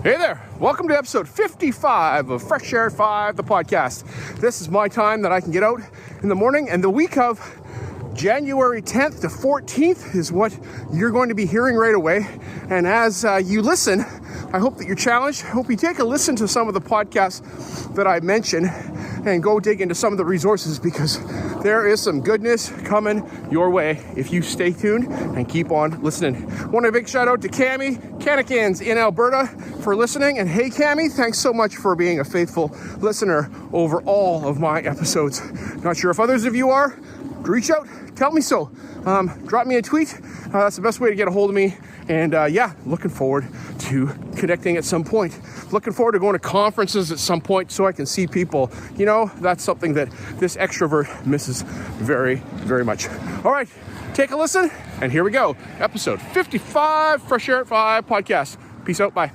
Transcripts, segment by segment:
Hey there, welcome to episode 55 of Fresh Air at 5, the podcast. This is my time that I can get out in the morning, and the week of January 10th to 14th is what you're going to be hearing right away. And as you listen, I hope that you're challenged. I hope you take a listen to some of the podcasts that I mentioned and go dig into some of the resources, because there is some goodness coming your way if you stay tuned and keep on listening. I want a big shout out to Cammie Cannikins in Alberta for listening. And hey, Cammie, thanks so much for being a faithful listener over all of my episodes. Not sure if others of you are. Reach out, tell me so. Drop me a tweet. That's the best way to get a hold of me. And looking forward to connecting at some point. Looking forward to going to conferences at some point so I can see people. You know, that's something that this extrovert misses very, very much. All right, take a listen, and here we go. Episode 55, Fresh Air at 5 podcast. Peace out, bye.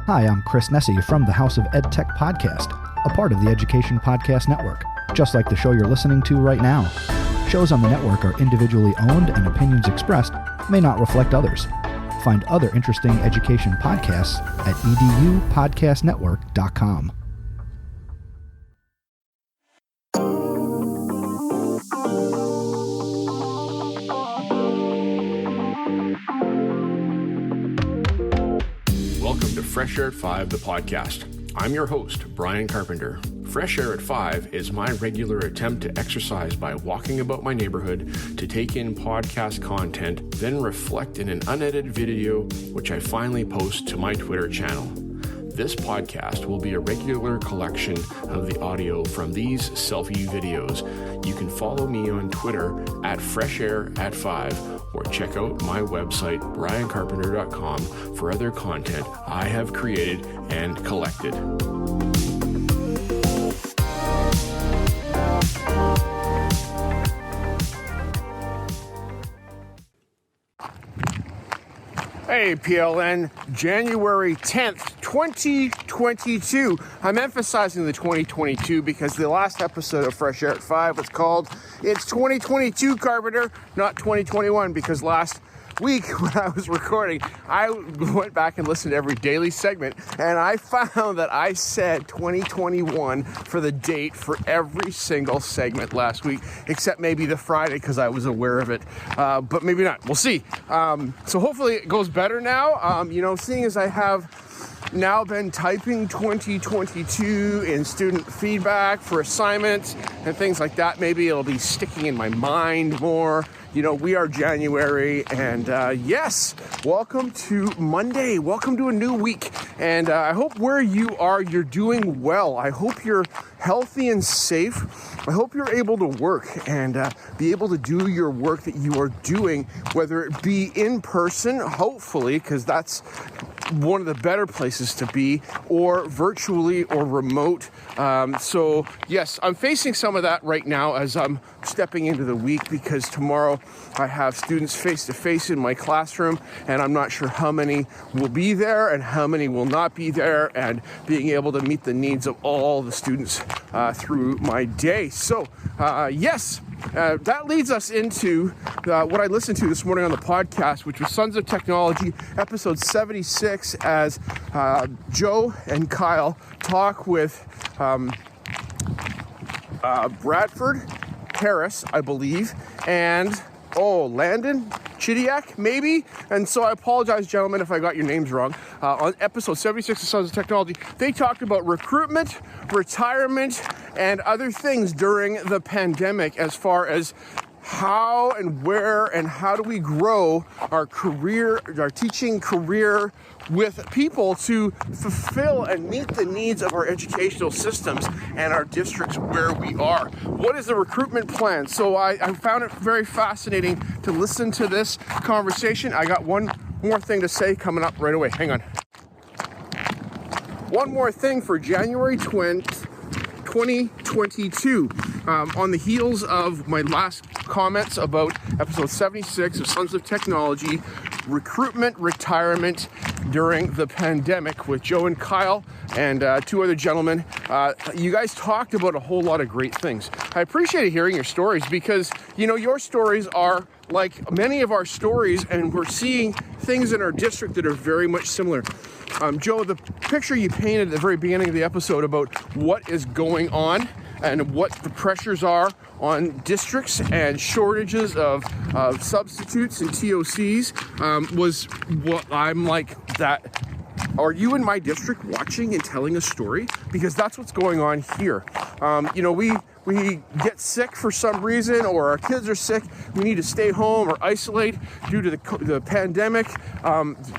Hi, I'm Chris Nessie from the House of EdTech podcast, a part of the Education Podcast Network, just like the show you're listening to right now. Shows on the network are individually owned, and opinions expressed may not reflect others. Find other interesting education podcasts at edupodcastnetwork.com. Welcome to Fresh Air at 5, the podcast. I'm your host, Brian Carpenter. Fresh Air at 5 is my regular attempt to exercise by walking about my neighborhood to take in podcast content, then reflect in an unedited video, which I finally post to my Twitter channel. This podcast will be a regular collection of the audio from these selfie videos. You can follow me on Twitter at FreshAirAtFive, or check out my website, briancarpenter.com, for other content I have created and collected. Hey, PLN, January 10th, 2022. I'm emphasizing the 2022 because the last episode of Fresh Air at 5 was called It's 2022, Carpenter, not 2021, because last week when I was recording, I went back and listened to every daily segment, and I found that I said 2021 for the date for every single segment last week, except maybe the Friday because I was aware of it, but maybe not. We'll see. So hopefully it goes better now. Seeing as I have now been typing 2022 in student feedback for assignments and things like that, maybe it'll be sticking in my mind more. We are January, and yes, welcome to Monday. Welcome to a new week. And I hope where you are, you're doing well. I hope you're healthy and safe. I hope you're able to work and be able to do your work that you are doing, whether it be in person, hopefully, because that's one of the better places to be, or virtually or remote. So yes, I'm facing some of that right now as I'm stepping into the week, because tomorrow I have students face-to-face in my classroom, and I'm not sure how many will be there and how many will not be there, and being able to meet the needs of all the students through my day. So that leads us into what I listened to this morning on the podcast, which was Sons of Technology, episode 76, as Joe and Kyle talk with Bradford Harris, I believe, and Landon Chidiak, maybe. And so I apologize, gentlemen, if I got your names wrong. On episode 76 of Sons of Technology, they talked about recruitment, retirement, and other things during the pandemic, as far as how and where and how do we grow our teaching career with people to fulfill and meet the needs of our educational systems and our districts where we are. What is the recruitment plan? So I found it very fascinating to listen to this conversation. I got one more thing to say coming up right away. Hang on. One more thing for January 20th, 2022. On the heels of my last comments about episode 76 of Sons of Technology, recruitment, retirement during the pandemic, with Joe and Kyle and two other gentlemen. You guys talked about a whole lot of great things. I appreciated hearing your stories because, you know, your stories are like many of our stories, and we're seeing things in our district that are very much similar. Joe, the picture you painted at the very beginning of the episode about what is going on and what the pressures are on districts and shortages of substitutes and TOCs was what I'm like, that. Are you in my district watching and telling a story? Because that's what's going on here. You know, we get sick for some reason, or our kids are sick. We need to stay home or isolate due to the pandemic,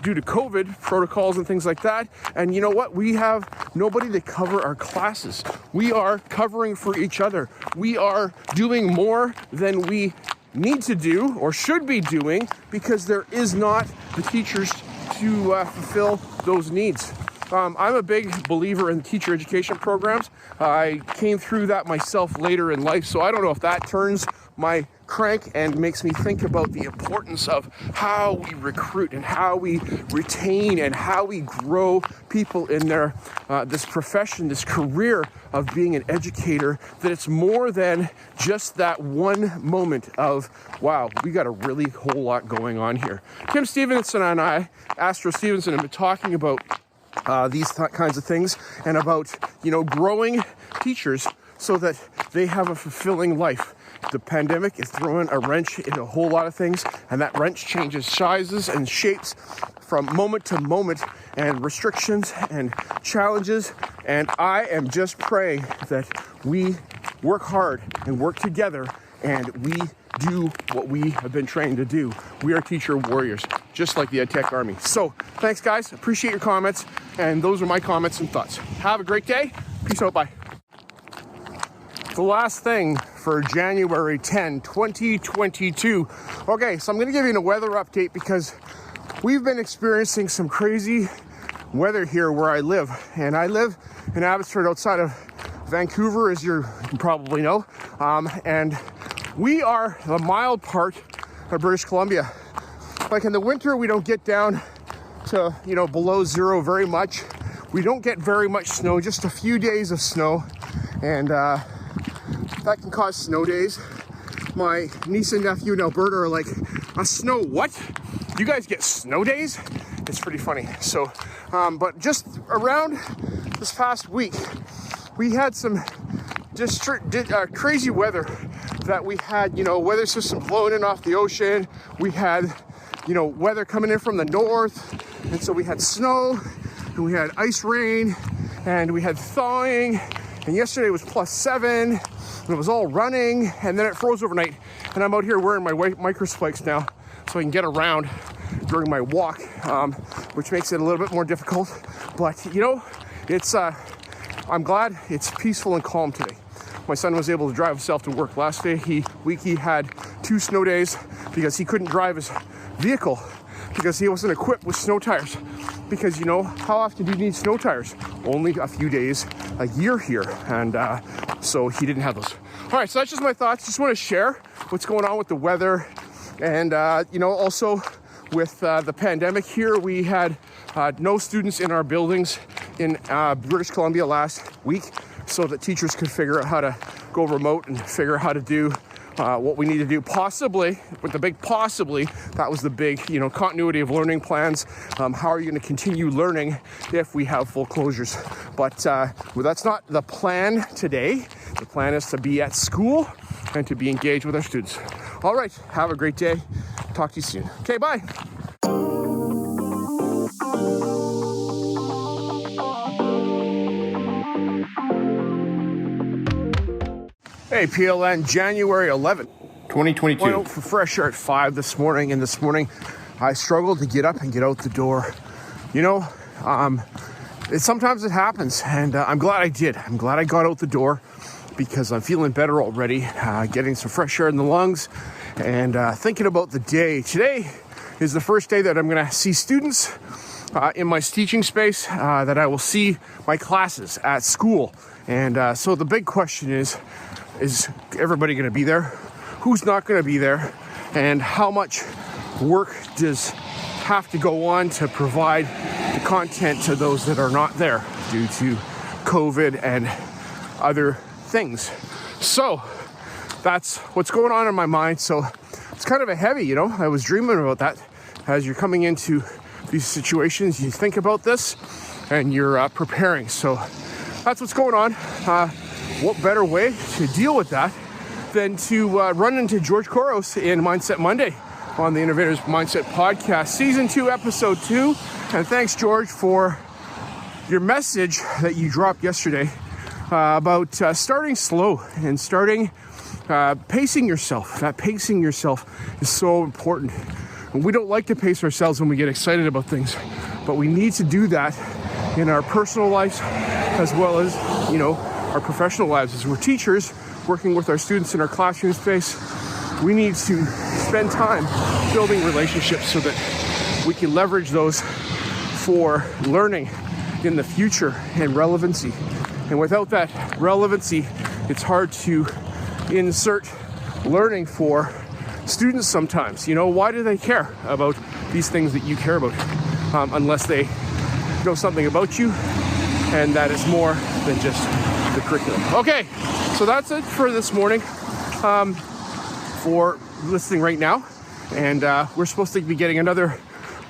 due to COVID protocols and things like that. And you know what? We have nobody to cover our classes. We are covering for each other. We are doing more than we need to do or should be doing because there is not the teachers to fulfill those needs. I'm a big believer in teacher education programs. I came through that myself later in life, so I don't know if that turns my crank and makes me think about the importance of how we recruit and how we retain and how we grow people in their this profession, this career of being an educator, that it's more than just that one moment of, wow, we got a really whole lot going on here. Tim Stevenson and I, Astro Stevenson, have been talking about these kinds of things and about, you know, growing teachers so that they have a fulfilling life. The pandemic is throwing a wrench in a whole lot of things, and that wrench changes sizes and shapes from moment to moment, and restrictions and challenges. And I am just praying that we work hard and work together, and we do what we have been trained to do. We are teacher warriors, just like the EdTech Army. So thanks, guys. Appreciate your comments. And those are my comments and thoughts. Have a great day. Peace out. Bye. The last thing for January 10, 2022. Okay, so I'm going to give you a weather update because we've been experiencing some crazy weather here where I live. And I live in Abbotsford, outside of Vancouver, as you probably know. And we are the mild part of British Columbia. Like in the winter, we don't get down to, you know, below zero very much. We don't get very much snow, just a few days of snow. And that can cause snow days. My niece and nephew in Alberta are like, a snow what? You guys get snow days? It's pretty funny. So, but just around this past week, we had some just crazy weather that we had, you know, weather systems blowing in off the ocean. We had, you know, weather coming in from the north. And so we had snow, and we had ice rain, and we had thawing. And yesterday was +7. And it was all running, and then it froze overnight. And I'm out here wearing my white micro spikes now so I can get around during my walk, which makes it a little bit more difficult. But, you know, it's I'm glad it's peaceful and calm today. My son was able to drive himself to work. Last week he had 2 snow days because he couldn't drive his vehicle because he wasn't equipped with snow tires. Because, you know, how often do you need snow tires? Only a few days a year here. And so he didn't have those. All right, so that's just my thoughts. Just want to share what's going on with the weather. And, you know, also with the pandemic here, we had no students in our buildings in British Columbia last week, so that teachers could figure out how to go remote and figure out how to do what we need to do. Possibly, with the big possibly, that was the big, you know, continuity of learning plans. How are you going to continue learning if we have full closures? But well, that's not the plan today. The plan is to be at school and to be engaged with our students. All right, have a great day. Talk to you soon. Okay, bye. Hey, PLN, January 11th, 2022. Went out for fresh air at 5 this morning, and this morning I struggled to get up and get out the door. You know, sometimes it happens, and I'm glad I did. I'm glad I got out the door because I'm feeling better already, getting some fresh air in the lungs, and thinking about the day. Today is the first day that I'm going to see students in my teaching space, that I will see my classes at school. And so the big question is everybody going to be there? Who's not going to be there? And how much work does have to go on to provide the content to those that are not there due to COVID and other things. So that's what's going on in my mind. So it's kind of a heavy, you know, I was dreaming about that. As you're coming into these situations, you think about this and you're preparing. So that's what's going on. What better way to deal with that than to run into George Koros in Mindset Monday on the Innovators Mindset Podcast, Season 2, Episode 2. And thanks, George, for your message that you dropped yesterday about starting slow and starting pacing yourself. That pacing yourself is so important. And we don't like to pace ourselves when we get excited about things, but we need to do that in our personal lives as well as, you know, our professional lives. As we're teachers working with our students in our classroom space, we need to spend time building relationships so that we can leverage those for learning in the future and relevancy. And without that relevancy, it's hard to insert learning for students sometimes. You know, why do they care about these things that you care about unless they know something about you, and that is more than just the curriculum. Okay, so that's it for this morning for listening right now. And we're supposed to be getting another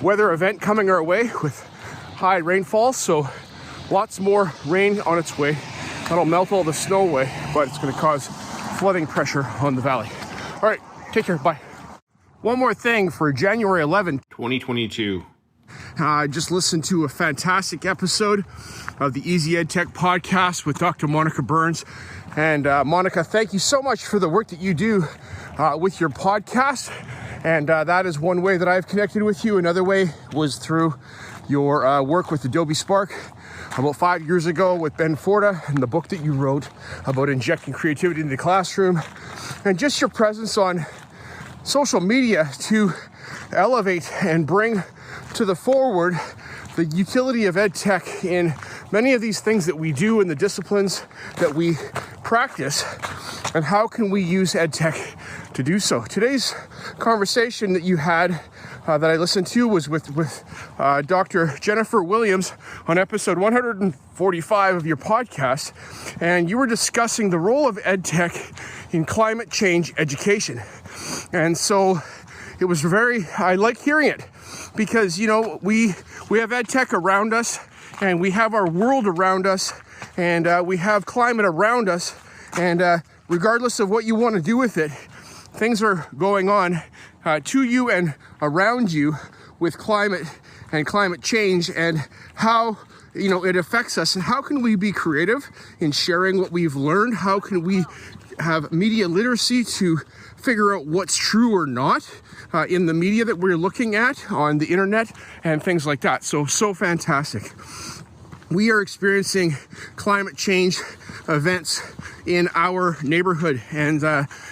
weather event coming our way with high rainfall, so lots more rain on its way. That'll melt all the snow away, but it's going to cause flooding pressure on the valley. All right, take care, bye. One more thing for January 11, 2022. I just listened to a fantastic episode of the Easy Ed Tech podcast with Dr. Monica Burns. And Monica, thank you so much for the work that you do with your podcast. And that is one way that I've connected with you. Another way was through your work with Adobe Spark about 5 years ago with Ben Forta and the book that you wrote about injecting creativity into the classroom, and just your presence on social media to elevate and bring to the forward the utility of ed tech in many of these things that we do in the disciplines that we practice, and how can we use ed tech to do so. Today's conversation that you had that I listened to was with Dr. Jennifer Williams on episode 145 of your podcast, and you were discussing the role of ed tech in climate change education. And so it was I like hearing it, because, you know, we have ed tech around us, and we have our world around us, and we have climate around us, and regardless of what you want to do with it, things are going on to you and around you with climate and climate change, and how, you know, it affects us. And how can we be creative in sharing what we've learned? How can we have media literacy to figure out what's true or not in the media that we're looking at on the internet and things like that? So fantastic. We are experiencing climate change events in our neighborhood. And,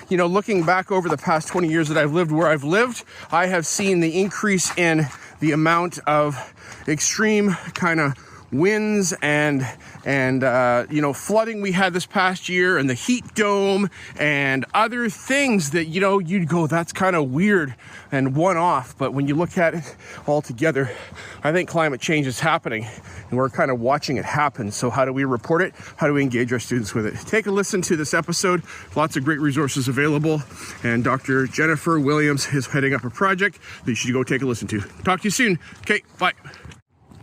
you know, looking back over the past 20 years that I've lived where I've lived, I have seen the increase in the amount of extreme kind of winds and you know, flooding we had this past year, and the heat dome and other things that, you know, you'd go, that's kind of weird and one-off. But when you look at it all together, I think climate change is happening, and we're kind of watching it happen. So how do we report it? How do we engage our students with it? Take a listen to this episode. Lots of great resources available. And Dr. Jennifer Williams is heading up a project that you should go take a listen to. Talk to you soon. Okay, bye.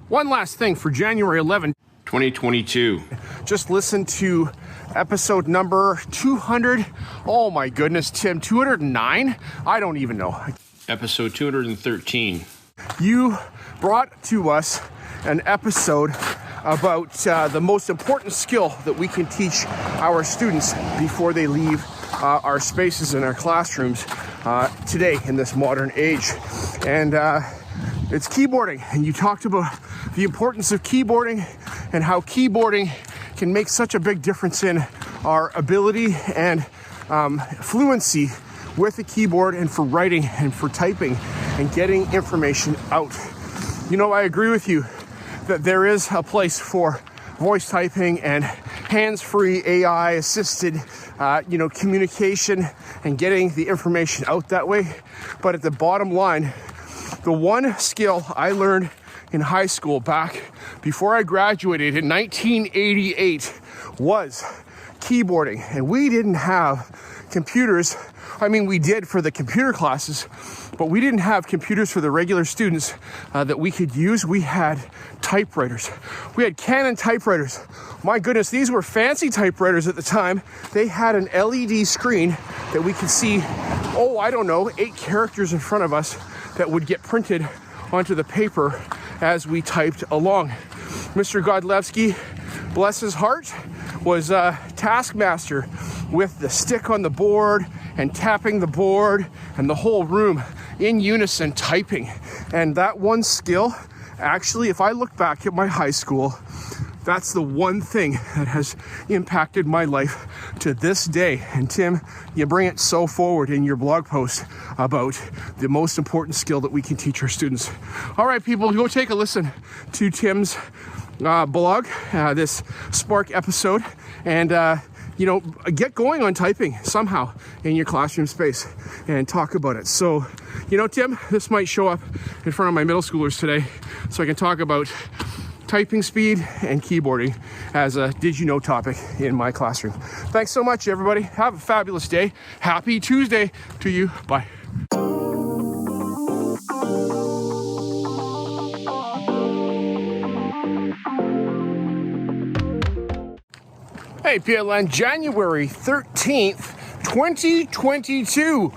One last thing for January 11, 2022. Just listen to episode number 200. Oh my goodness, Tim, 209? I don't even know. Episode 213. You brought to us an episode about the most important skill that we can teach our students before they leave our spaces in our classrooms today in this modern age. And it's keyboarding. And you talked about the importance of keyboarding and how keyboarding can make such a big difference in our ability and fluency with the keyboard, and for writing and for typing and getting information out. You know, I agree with you that there is a place for voice typing and hands-free AI-assisted, communication and getting the information out that way. But at the bottom line, the one skill I learned in high school back before I graduated in 1988 was keyboarding. And we didn't have computers. I mean, we did for the computer classes, but we didn't have computers for the regular students that we could use. We had typewriters. We had Canon typewriters. My goodness, these were fancy typewriters at the time. They had an LED screen that we could see, 8 characters in front of us that would get printed onto the paper as we typed along. Mr. Godlewski, bless his heart, was a taskmaster with the stick on the board and tapping the board and the whole room in unison typing. And that one skill, actually, if I look back at my high school, that's the one thing that has impacted my life to this day. And Tim, you bring it so forward in your blog post about the most important skill that we can teach our students. All right, people, go take a listen to Tim's blog, this Spark episode, and get going on typing somehow in your classroom space and talk about it. So, Tim, this might show up in front of my middle schoolers today so I can talk about typing speed and keyboarding as a did you know topic in my classroom. Thanks so much, everybody. Have a fabulous day. Happy Tuesday to you. Bye. Hey, PLN, January 13th, 2022.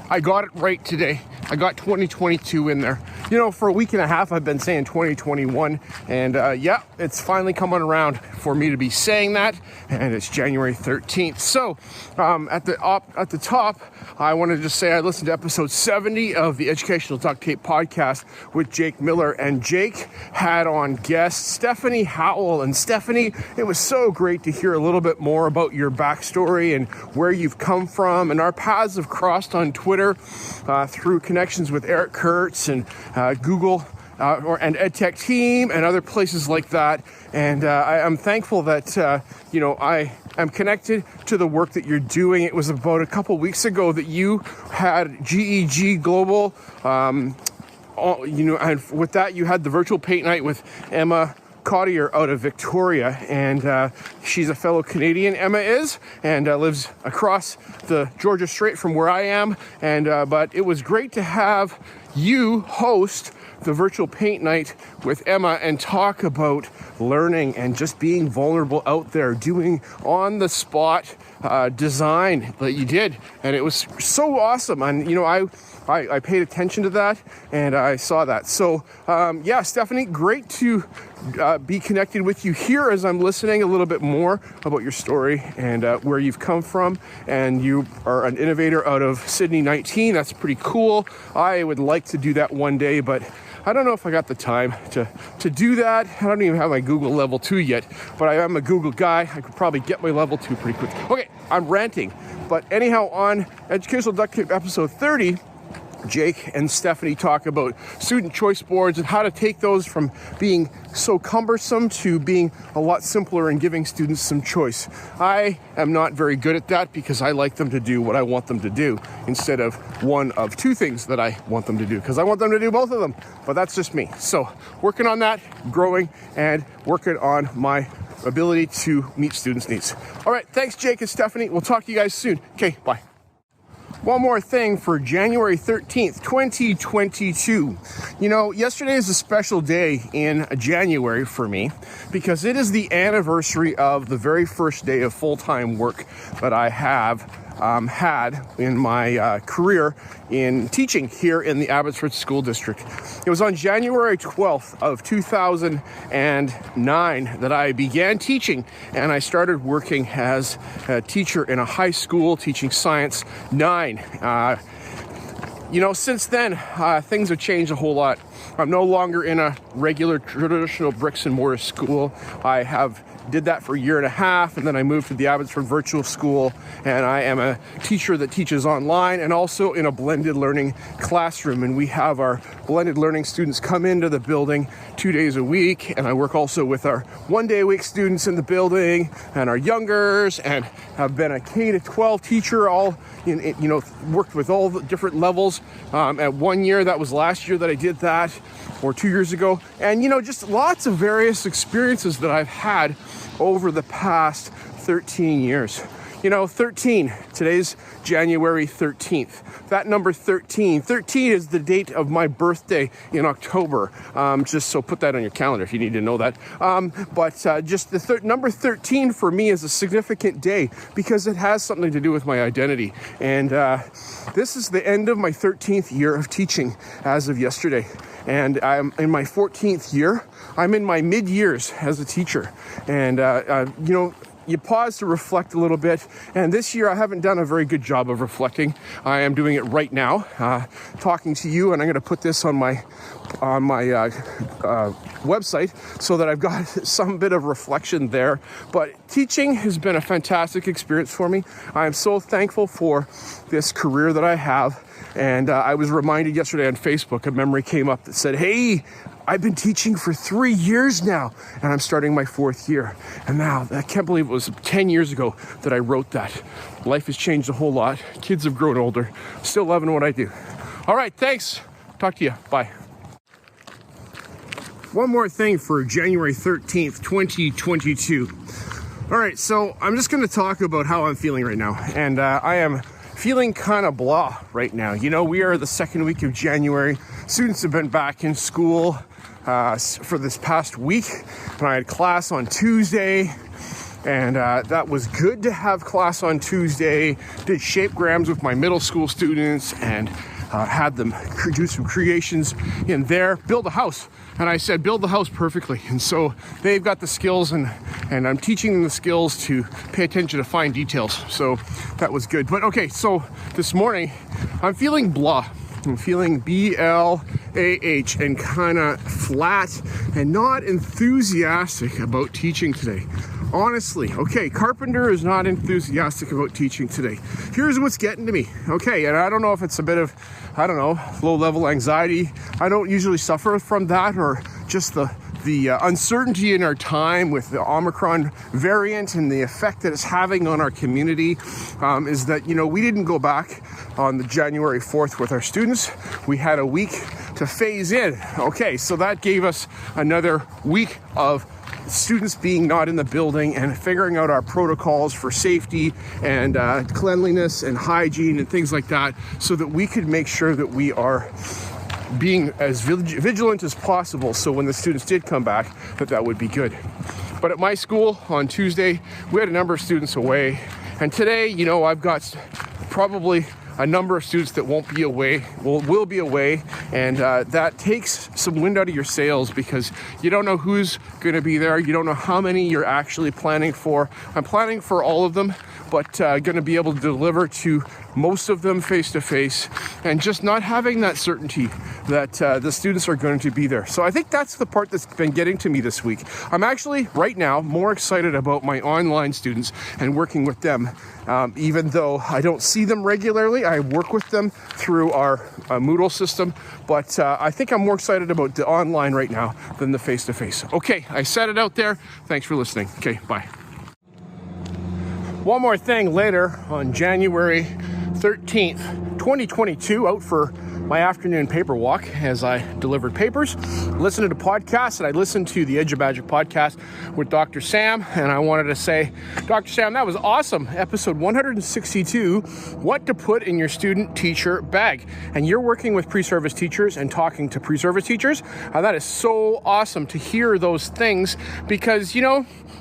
I got it right today. I got 2022 in there. For a week and a half, I've been saying 2021, and it's finally coming around for me to be saying that, and it's January 13th. So, at the top, I wanted to just say I listened to episode 70 of the Educational Duct Tape podcast with Jake Miller, and Jake had on guest Stephanie Howell. And Stephanie, it was so great to hear a little bit more about your backstory and where you've come from, and our paths have crossed on Twitter through connections with Eric Kurtz and Google and EdTech team and other places like that. And I'm thankful that, I am connected to the work that you're doing. It was about a couple weeks ago that you had GEG Global, and with that you had the virtual paint night with Emma Cottier out of Victoria, and she's a fellow Canadian, Emma is, and lives across the Georgia Strait from where I am, and but it was great to have you host the virtual paint night with Emma and talk about learning and just being vulnerable out there, doing on the spot design that you did, and it was so awesome. And I paid attention to that and I saw that. So Stephanie, great to be connected with you here as I'm listening a little bit more about your story and where you've come from. And you are an innovator out of Sydney 19. That's pretty cool. I would like to do that one day, but I don't know if I got the time to do that. I don't even have my Google level 2 yet, but I am a Google guy. I could probably get my level 2 pretty quick. Okay, I'm ranting. But anyhow, on Educational Duct Tape episode 30, Jake and Stephanie talk about student choice boards and how to take those from being so cumbersome to being a lot simpler and giving students some choice. I am not very good at that because I like them to do what I want them to do instead of one of two things that I want them to do, because I want them to do both of them, but that's just me. So working on that, growing, and working on my ability to meet students' needs. All right, thanks Jake and Stephanie. We'll talk to you guys soon. Okay, bye. One more thing for January 13th, 2022. Yesterday is a special day in January for me because it is the anniversary of the very first day of full-time work that I have had in my career in teaching here in the Abbotsford School District. It was on January 12th of 2009 that I began teaching, and I started working as a teacher in a high school teaching Science 9. Since then, things have changed a whole lot. I'm no longer in a regular traditional bricks and mortar school. I did that for a year and a half, and then I moved to the Abbotsford Virtual School, and I am a teacher that teaches online and also in a blended learning classroom. And we have our blended learning students come into the building 2 days a week, and I work also with our 1 day a week students in the building and our youngers, and have been a K-12 teacher, all worked with all the different levels At 1 year, that was last year that I did that, or 2 years ago. And, just lots of various experiences that I've had over the past 13 years. 13, today's January 13th. That number 13 is the date of my birthday in October. Just so put that on your calendar if you need to know that. But just the number 13 for me is a significant day because it has something to do with my identity. And this is the end of my 13th year of teaching as of yesterday. And I'm in my 14th year. I'm in my mid-years as a teacher. And, you pause to reflect a little bit. And this year, I haven't done a very good job of reflecting. I am doing it right now, talking to you. And I'm going to put this on my website so that I've got some bit of reflection there. But teaching has been a fantastic experience for me. I am so thankful for this career that I have. And I was reminded yesterday on Facebook, a memory came up that said, hey, I've been teaching for 3 years now, and I'm starting my 4th year. And now, I can't believe it was 10 years ago that I wrote that. Life has changed a whole lot. Kids have grown older. Still loving what I do. All right, thanks. Talk to you. Bye. One more thing for January 13th, 2022. All right, so I'm just going to talk about how I'm feeling right now. And I am feeling kind of blah right now. We are the second week of January. Students have been back in school for this past week, and I had class on Tuesday, and that was good to have class on Tuesday. Did shapegrams with my middle school students and had them do some creations in there, build a house. And I said, build the house perfectly. And so they've got the skills, and I'm teaching them the skills to pay attention to fine details. So that was good. But okay, so this morning, I'm feeling blah. I'm feeling BLAH and kind of flat and not enthusiastic about teaching today. Honestly, okay, Carpenter is not enthusiastic about teaching today. Here's what's getting to me. Okay, and I don't know if it's a bit of, low-level anxiety. I don't usually suffer from that, or just the uncertainty in our time with the Omicron variant and the effect that it's having on our community is that, we didn't go back on the January 4th with our students. We had a week to phase in. Okay, so that gave us another week of students being not in the building and figuring out our protocols for safety and cleanliness and hygiene and things like that, so that we could make sure that we are being as vigilant as possible, so when the students did come back, that would be good. But at my school on Tuesday, we had a number of students away, and today, I've got probably a number of students that won't be away, will be away, and that takes some wind out of your sails, because you don't know who's going to be there. You don't know how many you're actually planning for. I'm planning for all of them, but going to be able to deliver to most of them face-to-face, and just not having that certainty that the students are going to be there. So I think that's the part that's been getting to me this week. I'm actually, right now, more excited about my online students and working with them. Even though I don't see them regularly, I work with them through our Moodle system, but I think I'm more excited about the online right now than the face-to-face. Okay, I said it out there. Thanks for listening. Okay, bye. One more thing later on January 13th, 2022, out for my afternoon paper walk as I delivered papers, listened to podcasts, and I listened to the Edge of Magic podcast with Dr. Sam, and I wanted to say, Dr. Sam, that was awesome. Episode 162, what to put in your student-teacher bag. And you're working with pre-service teachers and talking to pre-service teachers. That is so awesome to hear those things, because,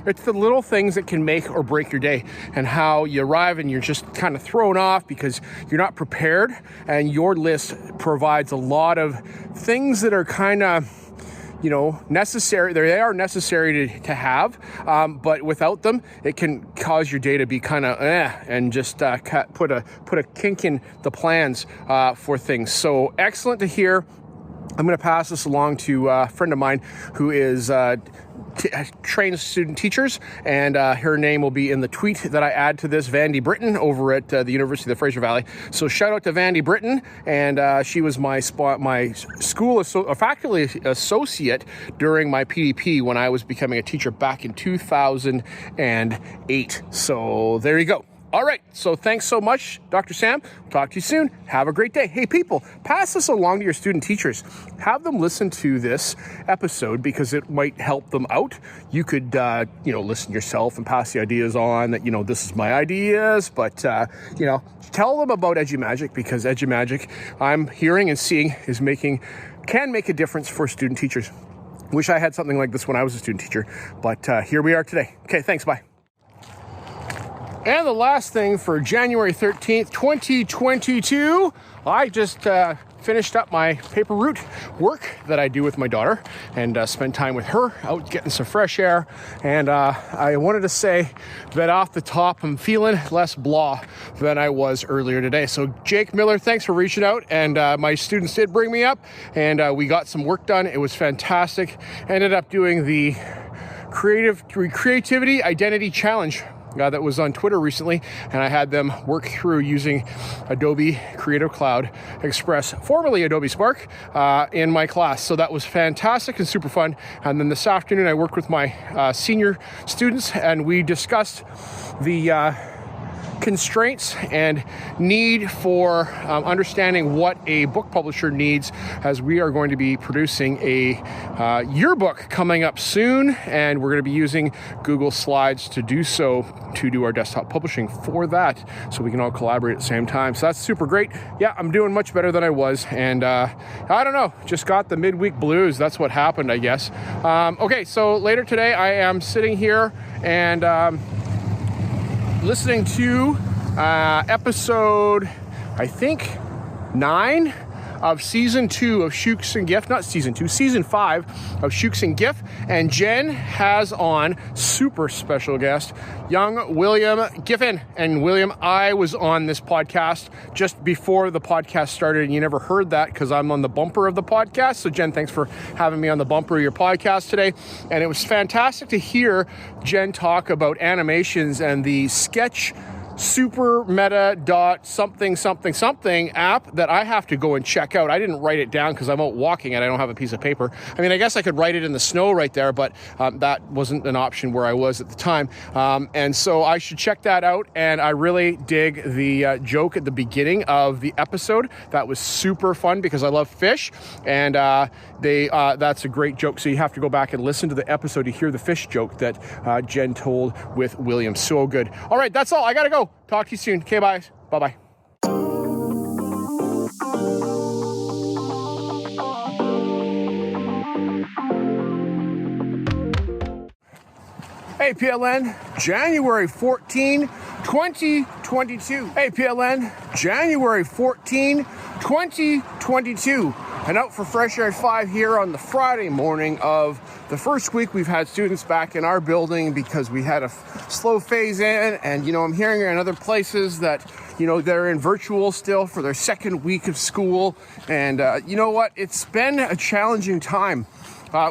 it's the little things that can make or break your day, and how you arrive and you're just kind of thrown off because you're not prepared, and your list provides a lot of things that are kind of, necessary. They are necessary to have, but without them, it can cause your day to be kind of and just put a kink in the plans for things. So excellent to hear. I'm going to pass this along to a friend of mine who is trains student teachers, and her name will be in the tweet that I add to this, Vandy Britton, over at the University of the Fraser Valley. So shout out to Vandy Britton, and she was my school faculty associate during my PDP when I was becoming a teacher back in 2008. So there you go. All right, so thanks so much, Dr. Sam. Talk to you soon. Have a great day. Hey, people, pass this along to your student teachers. Have them listen to this episode because it might help them out. You could, listen yourself and pass the ideas on that, this is my ideas, but, tell them about EduMagic because EduMagic, I'm hearing and seeing, can make a difference for student teachers. Wish I had something like this when I was a student teacher, but here we are today. Okay, thanks, bye. And the last thing for January 13th, 2022, I just finished up my paper route work that I do with my daughter and spend time with her out getting some fresh air. And I wanted to say that off the top, I'm feeling less blah than I was earlier today. So Jake Miller, thanks for reaching out. And my students did bring me up and we got some work done. It was fantastic. Ended up doing the Creativity Identity Challenge that was on Twitter recently, and I had them work through using Adobe Creative Cloud Express, formerly Adobe Spark, in my class. So that was fantastic and super fun. And then this afternoon, I worked with my senior students, and we discussed the constraints and need for understanding what a book publisher needs, as we are going to be producing a yearbook coming up soon, and we're going to be using Google Slides to do so, to do our desktop publishing for that, so we can all collaborate at the same time. So that's super great. Yeah, I'm doing much better than I was, and I don't know, just got the midweek blues. That's what happened, I guess. Okay, so later today I am sitting here and listening to episode, I think, 9 of season 2 of Shooks and Giff, not season 2, season 5 of Shooks and Giff. And Jen has on super special guest, young William Giffen. And William, I was on this podcast just before the podcast started, and you never heard that because I'm on the bumper of the podcast. So Jen, thanks for having me on the bumper of your podcast today. And it was fantastic to hear Jen talk about animations and the sketch super meta dot something app that I have to go and check out. I didn't write it down because I'm out walking and I don't have a piece of paper. I mean, I guess I could write it in the snow right there, but that wasn't an option where I was at the time. And so I should check that out. And I really dig the joke at the beginning of the episode. That was super fun because I love fish, and that's a great joke. So you have to go back and listen to the episode to hear the fish joke that Jen told with William. So good. All right, that's all. I gotta go. Talk to you soon. Okay, bye. Bye-bye. Hey, PLN, January 14, 2022. Hey, PLN, January 14, 2022. And out for Fresh Air at 5 here on the Friday morning of the first week we've had students back in our building because we had a slow phase in. And, I'm hearing in other places that, they're in virtual still for their second week of school. And you know what? It's been a challenging time.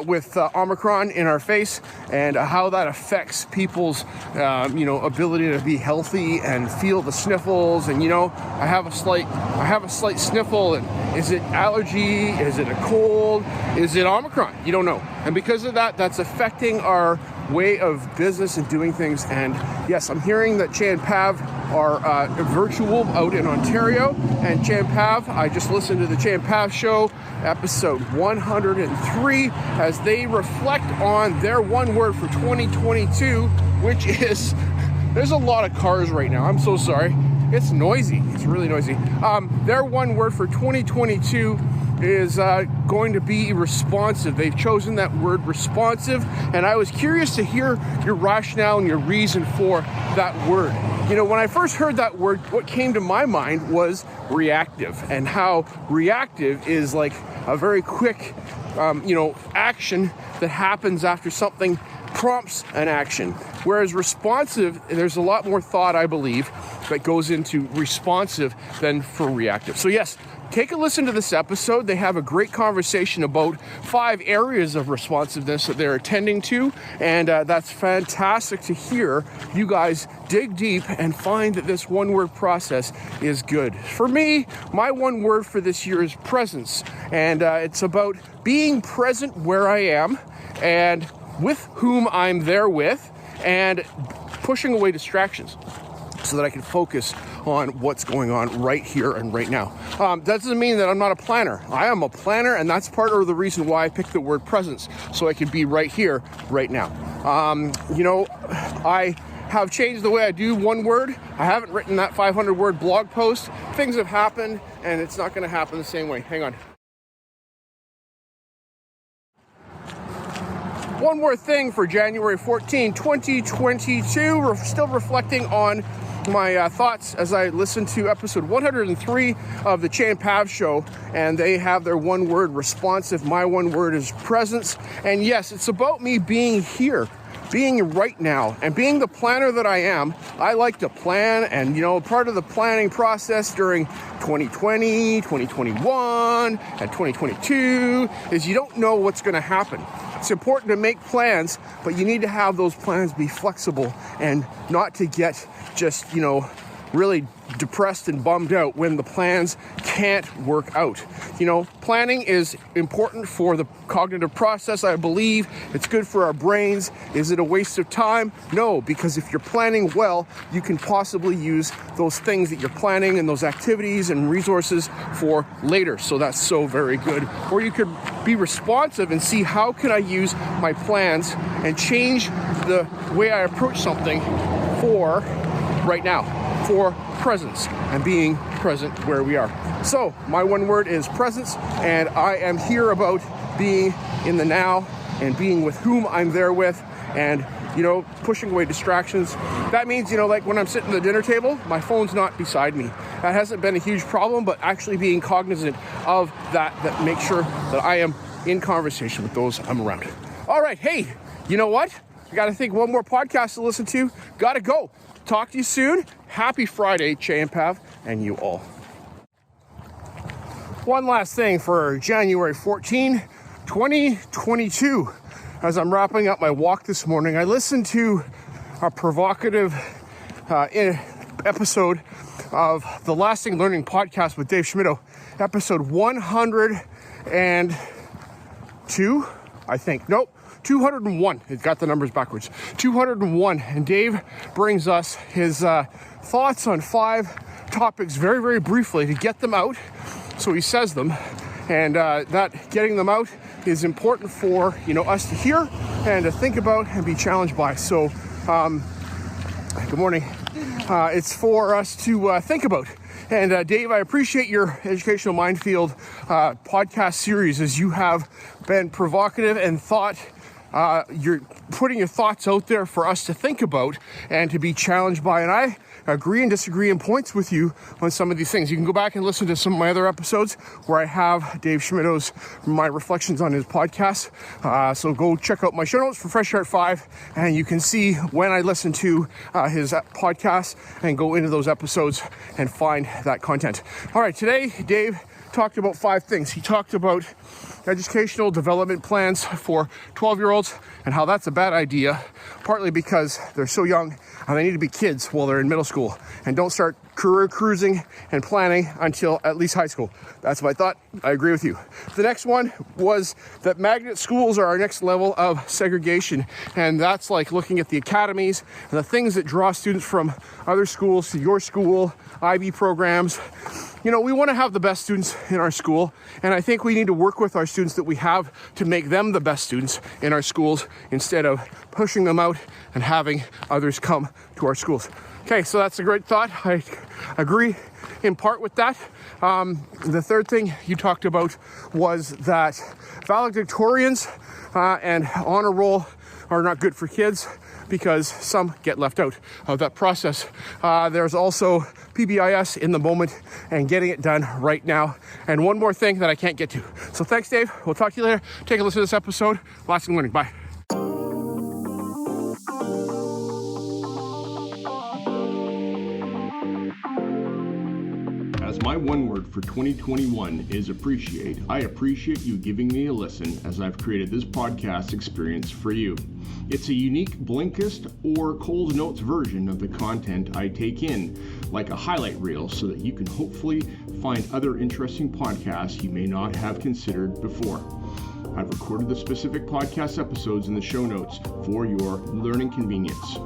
With Omicron in our face and how that affects people's, ability to be healthy and feel the sniffles. And, I have a slight sniffle. And is it allergy? Is it a cold? Is it Omicron? You don't know. And because of that, that's affecting our way of business and doing things. And yes, I'm hearing that FAAF are virtual out in Ontario. And FAAF, I just listened to the FAAF show, episode 103, as they reflect on their one word for 2022, which is, there's a lot of cars right now. I'm so sorry. It's noisy. It's really noisy. Their one word for 2022 is going to be responsive. They've chosen that word responsive, and I was curious to hear your rationale and your reason for that word. When I first heard that word, what came to my mind was reactive, and how reactive is like a very quick, action that happens after something prompts an action. Whereas responsive, there's a lot more thought, I believe, that goes into responsive than for reactive. So yes, take a listen to this episode. They have a great conversation about 5 areas of responsiveness that they're attending to, and that's fantastic to hear you guys dig deep and find that this one-word process is good. For me, my one word for this year is presence, and it's about being present where I am and with whom I'm there with, and pushing away distractions. so that I can focus on what's going on right here and right now. That doesn't mean that I'm not a planner. I am a planner, and that's part of the reason why I picked the word presence, so I can be right here, right now. I have changed the way I do one word. I haven't written that 500-word blog post. Things have happened, and it's not going to happen the same way. Hang on. One more thing for January 14, 2022. We're still reflecting on my thoughts as I listened to episode 103 of the FAAF show, and they have their one word responsive. My one word is presence. And yes, it's about me being here, being right now, and being the planner that I am. I like to plan, and part of the planning process during 2020, 2021, and 2022 is you don't know what's going to happen. It's important to make plans, but you need to have those plans be flexible and not to get just, really depressed and bummed out when the plans can't work out. Planning is important for the cognitive process, I believe. It's good for our brains. Is it a waste of time? No, because if you're planning well, you can possibly use those things that you're planning and those activities and resources for later. So that's so very good. Or you could be responsive and see how can I use my plans and change the way I approach something for right now, for presence and being present where we are. So my one word is presence, and I am here about being in the now and being with whom I'm there with, and pushing away distractions. That means, like when I'm sitting at the dinner table, my phone's not beside me. That hasn't been a huge problem, but actually being cognizant of that makes sure that I am in conversation with those I'm around. All right, hey, you know what? I got to think one more podcast to listen to. Got to go. Talk to you soon. Happy Friday, FAAF, and you all. One last thing for January 14, 2022. As I'm wrapping up my walk this morning, I listened to a provocative episode of the Lasting Learning podcast with Dave Schmittou, episode 102, I think. Nope. 201. It got the numbers backwards. 201. And Dave brings us his thoughts on 5 topics very, very briefly to get them out. So he says them. And that getting them out is important for, us to hear and to think about and be challenged by. So, good morning. It's for us to think about. And Dave, I appreciate your Educational Minefield podcast series, as you have been provocative and you're putting your thoughts out there for us to think about and to be challenged by. And I agree and disagree in points with you on some of these things. You can go back and listen to some of my other episodes where I have Dave Schmittou's, my reflections on his podcast. So go check out my show notes for FreshAirAtFive, and you can see when I listen to his podcast and go into those episodes and find that content. All right, today Dave talked about 5 things. He talked about educational development plans for 12-year-olds and how that's a bad idea, partly because they're so young and they need to be kids while they're in middle school and don't start career cruising and planning until at least high school. That's my thought. I agree with you. The next one was that magnet schools are our next level of segregation, and that's like looking at the academies and the things that draw students from other schools to your school, IB programs. We want to have the best students in our school, and I think we need to work with our students that we have to make them the best students in our schools instead of pushing them out and having others come to our schools. Okay, so that's a great thought. I agree in part with that. The third thing you talked about was that valedictorians and honor roll are not good for kids because some get left out of that process. There's also PBIS in the moment and getting it done right now. And one more thing that I can't get to. So thanks, Dave. We'll talk to you later. Take a listen to this episode. Lasting Learning. Bye. As my one word for 2021 is appreciate, I appreciate you giving me a listen as I've created this podcast experience for you. It's a unique Blinkist or Cold Notes version of the content I take in, like a highlight reel, so that you can hopefully find other interesting podcasts you may not have considered before. I've recorded the specific podcast episodes in the show notes for your learning convenience.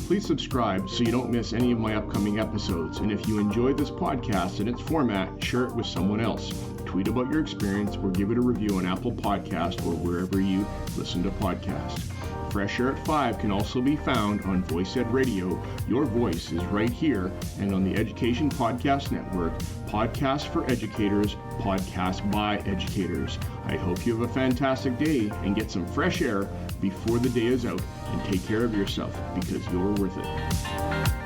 Please subscribe so you don't miss any of my upcoming episodes. And if you enjoy this podcast and its format, share it with someone else. Tweet about your experience or give it a review on Apple Podcast or wherever you listen to podcasts. Fresh Air at 5 can also be found on Voice Ed Radio. Your voice is right here, and on the Education Podcast Network, podcasts for educators, podcasts by educators. I hope you have a fantastic day and get some fresh air before the day is out, and take care of yourself because you're worth it.